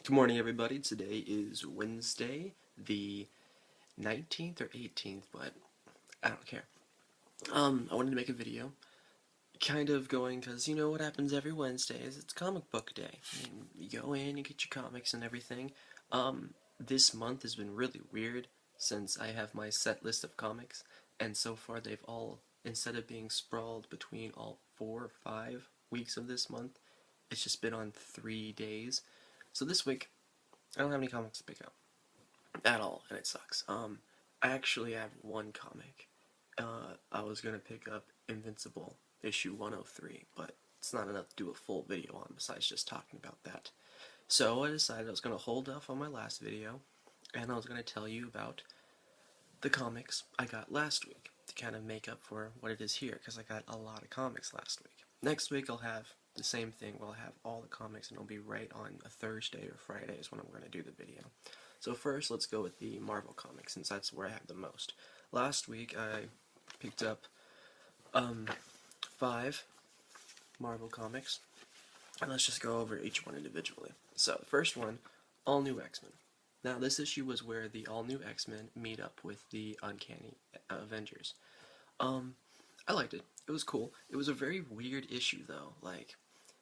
Good morning, everybody. Today is Wednesday, the 19th or 18th, but I don't care. I wanted to make a video, kind of going, because you know what happens every Wednesday is it's comic book day. And you go in, you get your comics and everything. This month has been really weird since I have my set list of comics, and so far they've all, instead of being sprawled between all 4 or 5 weeks of this month, it's just been on 3 days. So this week, I don't have any comics to pick up at all, and it sucks. I actually have one comic. I was gonna pick up Invincible issue 103, but it's not enough to do a full video on besides just talking about that. So I decided I was gonna hold off on my last video, and I was gonna tell you about the comics I got last week to kind of make up for what it is here, because I got a lot of comics last week. Next week I'll have the same thing. We'll have all the comics, and it'll be right on a Thursday or Friday is when I'm going to do the video. So first, let's go with the Marvel comics, since that's where I have the most. Last week I picked up 5 Marvel comics, and let's just go over each one individually. So the first one, All New X-Men. Now this issue was where the All New X-Men meet up with the Uncanny Avengers. I liked it. It was cool. It was a very weird issue though. Like,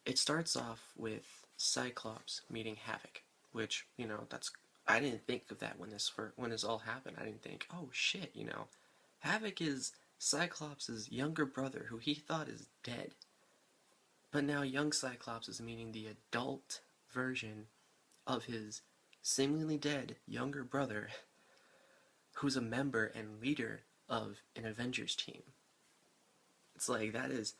it starts off with Cyclops meeting Havoc, which, you know, I didn't think of that when this all happened. I didn't think, oh shit, you know, Havoc is Cyclops' younger brother who he thought is dead. But now young Cyclops is meeting the adult version of his seemingly dead younger brother, who's a member and leader of an Avengers team. It's like, that is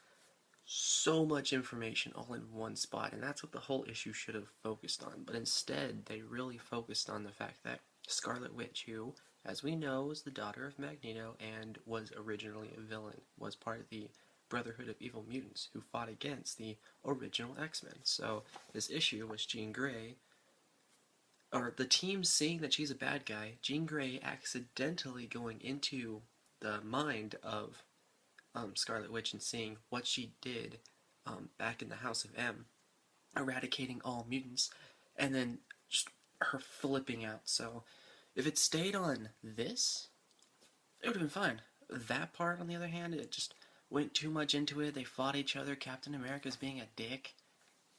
so much information all in one spot, and that's what the whole issue should have focused on. But instead, they really focused on the fact that Scarlet Witch, who, as we know, is the daughter of Magneto and was originally a villain, was part of the Brotherhood of Evil Mutants, who fought against the original X-Men. So this issue was Jean Grey, or the team seeing that she's a bad guy, Jean Grey accidentally going into the mind of Scarlet Witch and seeing what she did back in the House of M, eradicating all mutants, and then just her flipping out. So if it stayed on this, it would have been fine. That part, on the other hand, it just went too much into it. They fought each other. Captain America's being a dick,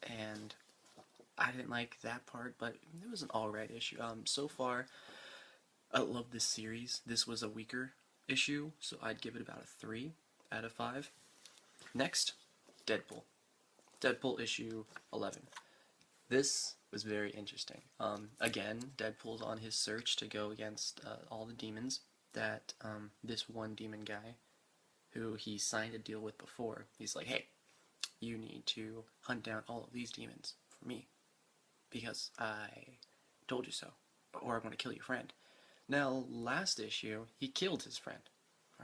and I didn't like that part, but it was an alright issue. So far, I love this series. This was a weaker issue, so I'd give it about a 3 out of 5. Next, Deadpool. Deadpool issue 11. This was very interesting. Again, Deadpool's on his search to go against all the demons that this one demon guy, who he signed a deal with before, he's like, hey, you need to hunt down all of these demons for me, because I told you so, or I'm going to kill your friend. Now, last issue, he killed his friend.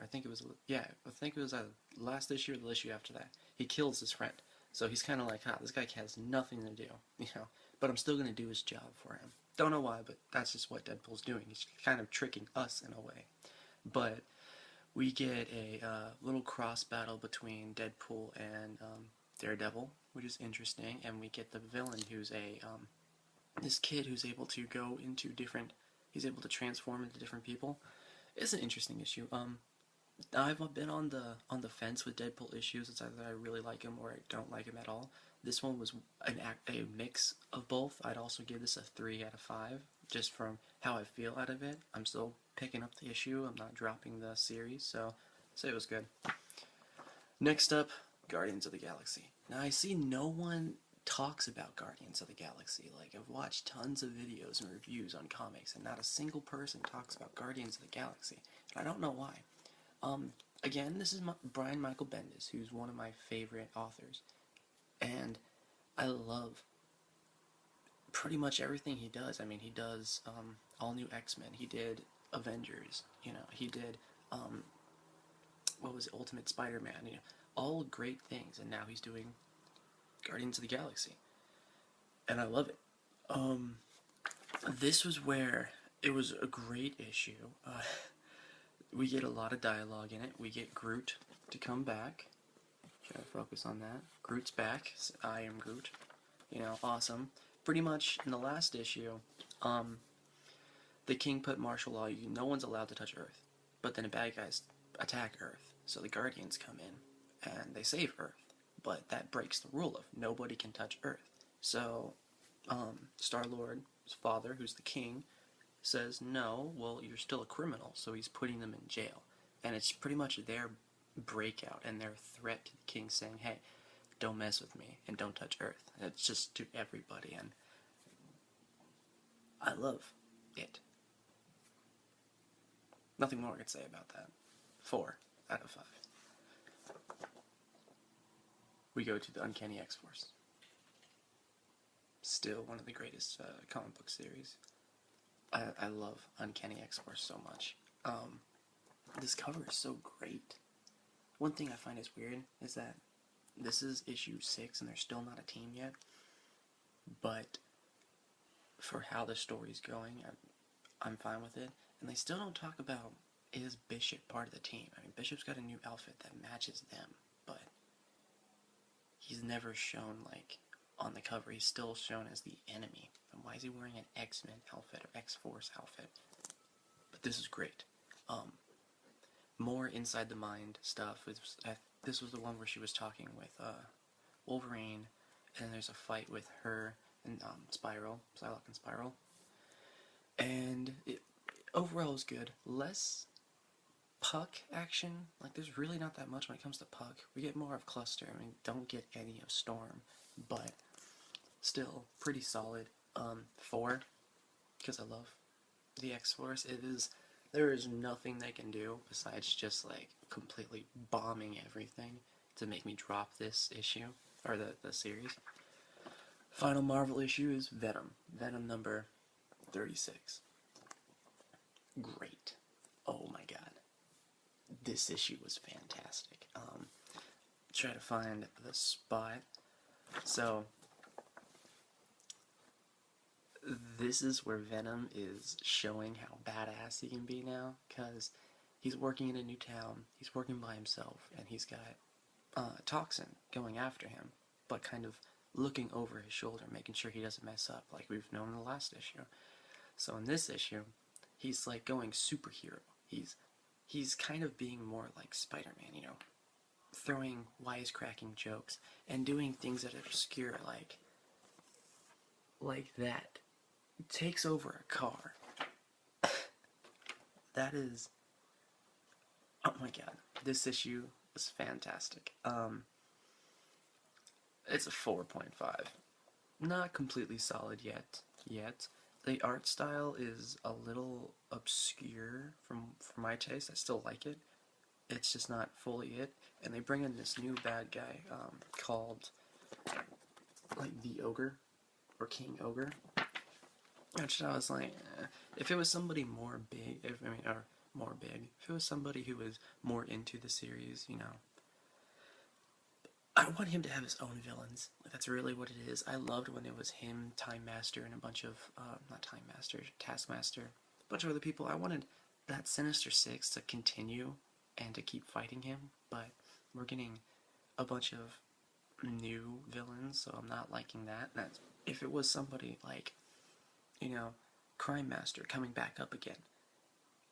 I think it was last issue or the issue after that. He kills his friend. So he's kind of like, this guy has nothing to do, you know, but I'm still going to do his job for him. Don't know why, but that's just what Deadpool's doing. He's kind of tricking us in a way. But we get a little cross battle between Deadpool and Daredevil, which is interesting, and we get the villain who's this kid who's able to go into he's able to transform into different people. It's an interesting issue. I've been on the fence with Deadpool issues. It's either I really like him or I don't like him at all. This one was a mix of both. I'd also give this a 3 out of 5, just from how I feel out of it. I'm still picking up the issue. I'm not dropping the series, so I'd say it was good. Next up, Guardians of the Galaxy. Now, I see no one talks about Guardians of the Galaxy. Like, I've watched tons of videos and reviews on comics, and not a single person talks about Guardians of the Galaxy. And I don't know why. Again, this is Brian Michael Bendis, who's one of my favorite authors, and I love pretty much everything he does. I mean, he does All New X-Men, he did Avengers, you know, he did what was it, Ultimate Spider-Man, you know, all great things, and now he's doing Guardians of the Galaxy, and I love it. This was where it was a great issue. We get a lot of dialogue in it. We get Groot to come back. Try to focus on that. Groot's back. I am Groot. You know, awesome. Pretty much in the last issue, um, the king put martial law. No one's allowed to touch Earth, but then the bad guys attack Earth, so the Guardians come in and they save Earth. But that breaks the rule of nobody can touch Earth. So, Star-Lord's father, who's the king, says, no, well, you're still a criminal, so he's putting them in jail. And it's pretty much their breakout and their threat to the king saying, hey, don't mess with me and don't touch Earth. And it's just to everybody, and I love it. Nothing more I could say about that. 4 out of 5. We go to the Uncanny X-Force. Still one of the greatest comic book series. I love Uncanny X-Force so much. This cover is so great. One thing I find is weird is that this is issue 6 and they're still not a team yet. But for how the story's going, I'm fine with it. And they still don't talk about, is Bishop part of the team? I mean, Bishop's got a new outfit that matches them, but he's never shown, like, on the cover. He's still shown as the enemy. And why is he wearing an X-Men outfit or X-Force outfit? But this is great. More inside the mind stuff. This was the one where she was talking with Wolverine, and there's a fight with her and Psylocke and Spiral. And it overall is good. Less Puck action. Like, there's really not that much when it comes to Puck. We get more of Cluster. I mean, don't get any of Storm, but still pretty solid. 4, because I love the X-Force. There is nothing they can do besides just, like, completely bombing everything to make me drop this issue, or the series. Final Marvel issue is Venom. Venom number 36. Great. Oh my god. This issue was fantastic. Try to find the spot. So, this is where Venom is showing how badass he can be now, because he's working in a new town, he's working by himself, and he's got Toxin going after him, but kind of looking over his shoulder, making sure he doesn't mess up, like we've known in the last issue. So in this issue, he's like going superhero. He's kind of being more like Spider-Man, you know, throwing wisecracking jokes and doing things that are obscure, like that. He takes over a car. That is, oh my god, this issue is fantastic. It's a 4.5. Not completely solid yet. The art style is a little obscure for my taste. I still like it. It's just not fully it. And they bring in this new bad guy called, like, the Ogre, or King Ogre. Which I was like, if it was somebody more big, if it was somebody who was more into the series, you know, I want him to have his own villains. That's really what it is. I loved when it was him, Time Master, and a bunch of, not Time Master, Taskmaster, a bunch of other people. I wanted that Sinister Six to continue and to keep fighting him, but we're getting a bunch of new villains, so I'm not liking that. If it was somebody like, you know, Crime Master coming back up again,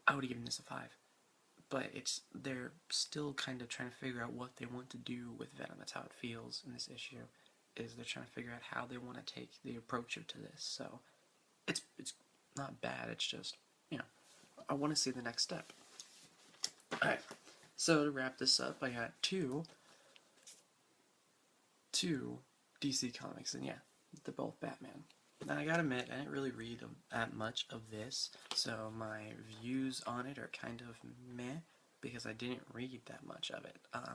I would have given this a 5. But they're still kind of trying to figure out what they want to do with Venom. That's how it feels in this issue, is they're trying to figure out how they want to take the approach to this. So, it's not bad, it's just, you know, I want to see the next step. Alright, so to wrap this up, I got two DC comics, and yeah, they're both Batman. Now, I gotta admit, I didn't really read that much of this, so my views on it are kind of meh, because I didn't read that much of it. I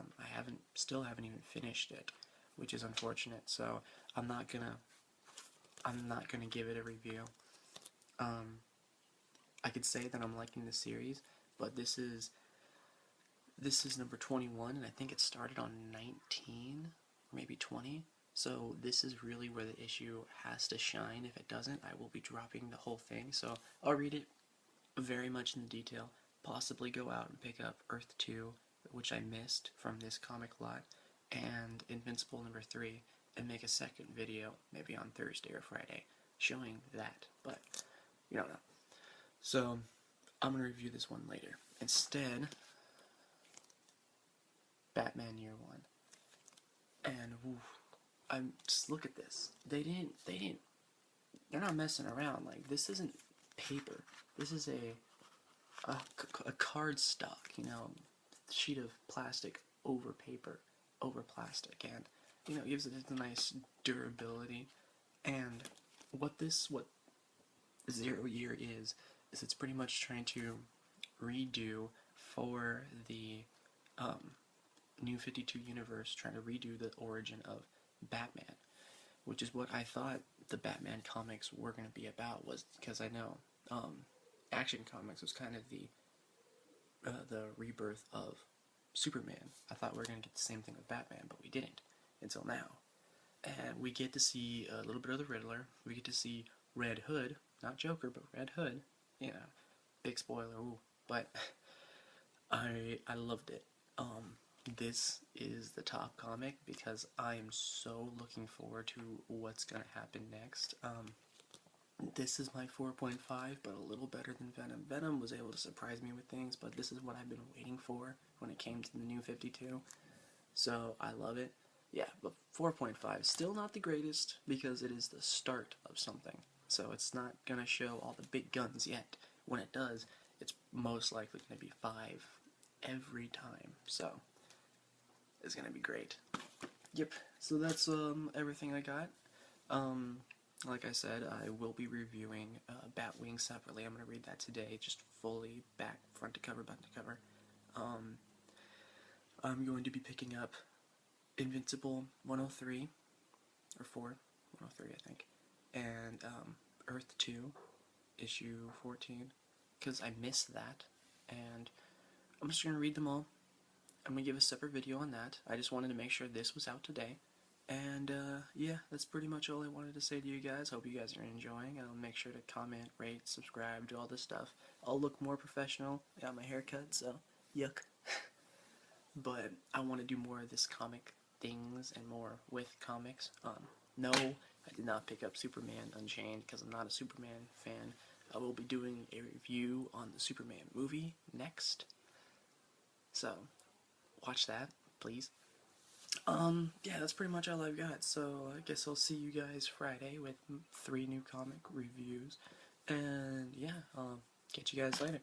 still haven't even finished it, which is unfortunate, so I'm not gonna give it a review. I could say that I'm liking the series, but this is number 21, and I think it started on 19, or maybe 20. So this is really where the issue has to shine. If it doesn't, I will be dropping the whole thing. So I'll read it very much in detail, possibly go out and pick up Earth 2, which I missed from this comic lot, and Invincible number 3, and make a second video, maybe on Thursday or Friday, showing that, but you don't know. So, I'm going to review this one later. Instead, Batman Year One. And, I'm just, look at this. They're not messing around. Like, this isn't paper. This is a card stock, you know, sheet of plastic over paper, over plastic, and, you know, it gives it a nice durability. And what Zero Year is it's pretty much trying to redo for the New 52 universe, trying to redo the origin of Batman, which is what I thought the Batman comics were going to be about, was because I know Action Comics was kind of the rebirth of Superman. I thought we were going to get the same thing with Batman, but we didn't until now. And we get to see a little bit of the Riddler. We get to see Red Hood, not Joker, but Red Hood. You know, big spoiler, ooh. But I loved it. This is the top comic because I am so looking forward to what's gonna happen next. This is my 4.5, but a little better than Venom. Venom was able to surprise me with things, but this is what I've been waiting for when it came to the New 52. So I love it. Yeah, but 4.5, still not the greatest because it is the start of something. So it's not gonna show all the big guns yet. When it does, it's most likely gonna be 5 every time. So it's gonna be great. Yep. So that's everything I got. Like I said, I will be reviewing Batwing separately. I'm gonna read that today, just fully back, front to cover, back to cover. I'm going to be picking up Invincible 103 or 4, 103 I think, and Earth 2 issue 14, because I missed that, and I'm just gonna read them all. I'm gonna give a separate video on that. I just wanted to make sure this was out today. And yeah, that's pretty much all I wanted to say to you guys. Hope you guys are enjoying. I'll make sure to comment, rate, subscribe, do all this stuff. I'll look more professional. I got my hair cut, so yuck. But I want to do more of this comic things and more with comics. No, I did not pick up Superman Unchained because I'm not a Superman fan. I will be doing a review on the Superman movie next. So, watch that, please. Yeah, that's pretty much all I've got, so I guess I'll see you guys Friday with 3 new comic reviews, and yeah, catch you guys later.